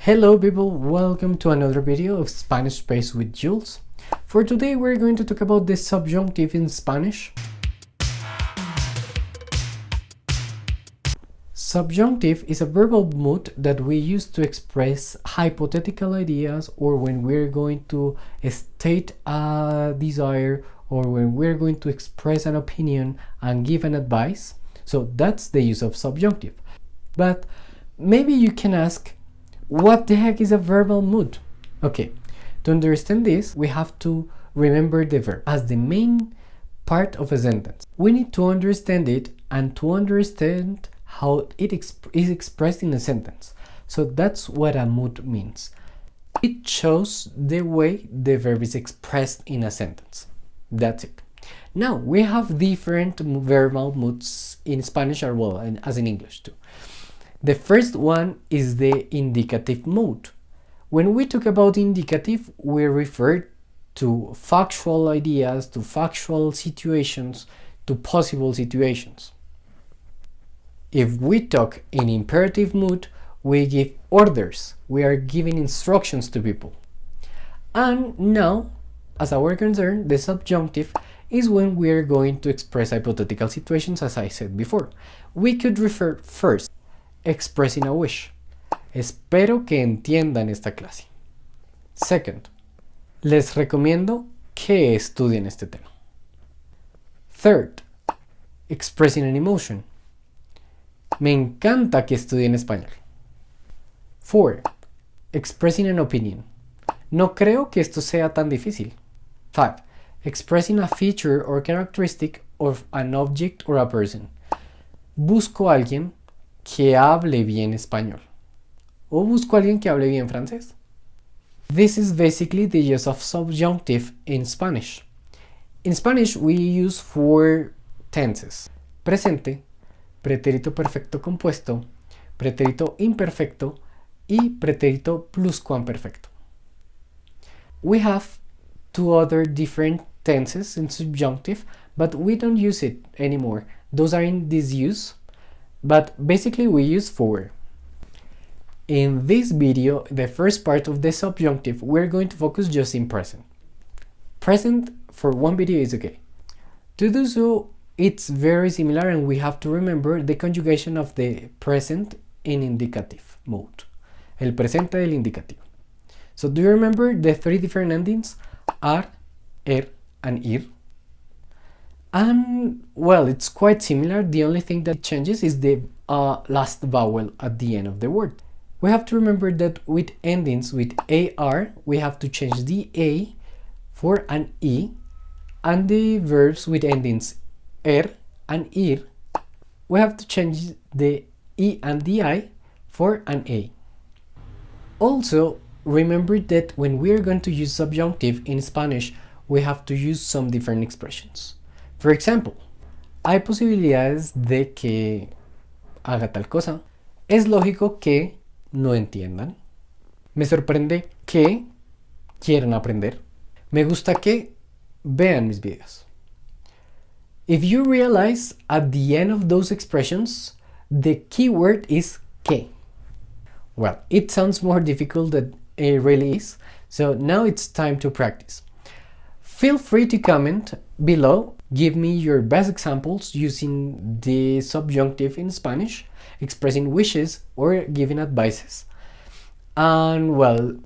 Hello people, welcome to another video of Spanish Space with Jules. For today we're going to talk about the subjunctive in Spanish. Subjunctive is a verbal mood that we use to express hypothetical ideas, or when we're going to state a desire, or when we're going to express an opinion and give an advice. So that's the use of subjunctive. But maybe you can ask, what the heck is a verbal mood? Okay, to understand this, we have to remember the verb as the main part of a sentence. We need to understand it and to understand how it is expressed in a sentence. So that's what a mood means. It shows the way the verb is expressed in a sentence. That's it. Now, we have different verbal moods in Spanish as well, and as in English too. The first one is the indicative mood. When we talk about indicative, we refer to factual ideas, to factual situations, to possible situations. If we talk in imperative mood, we give orders. We are giving instructions to people. And now, as our concern, the subjunctive is when we are going to express hypothetical situations, as I said before. We could refer first expressing a wish. Espero que entiendan esta clase. Second, les recomiendo que estudien este tema. Third, expressing an emotion. Me encanta que estudien español. 4. Expressing an opinion. No creo que esto sea tan difícil. 5. Expressing a feature or characteristic of an object or a person. Busco a alguien que hable bien español. O busco a alguien que hable bien francés. This is basically the use of subjunctive in Spanish. In Spanish, we use 4 tenses: presente, pretérito perfecto compuesto, pretérito imperfecto, y pretérito pluscuamperfecto. We have 2 other different tenses in subjunctive, but we don't use it anymore. Those are in disuse, but basically we use 4. In this video, the first part of the subjunctive, we're going to focus just in present. Present for one video is okay. To do so, it's very similar, and we have to remember the conjugation of the present in indicative mode. El presente del indicativo. So do you remember the 3 different endings? Ar, and ir? And well, it's quite similar. The only thing that changes is the last vowel at the end of the word. We have to remember that with endings with AR, we have to change the A for an E, and the verbs with endings and ir, we have to change the E and the I for an A. Also, remember that when we are going to use subjunctive in Spanish, we have to use some different expressions. For example, hay posibilidades de que haga tal cosa. Es lógico que no entiendan. Me sorprende que quieran aprender. Me gusta que vean mis videos. If you realize at the end of those expressions, the key word is que. Well, it sounds more difficult than it really is, so now it's time to practice. Feel free to comment below. Give me your best examples using the subjunctive in Spanish, expressing wishes or giving advices. And well,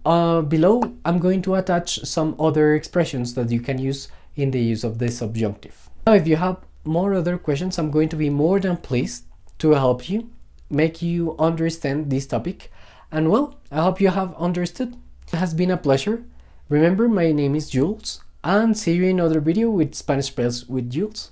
below I'm going to attach some other expressions that you can use in the use of the subjunctive. Now, if you have more other questions, I'm going to be more than pleased to help you, make you understand this topic. And well, I hope you have understood. It has been a pleasure. Remember, my name is Jules, and see you in another video with Spanish Spells with Jules.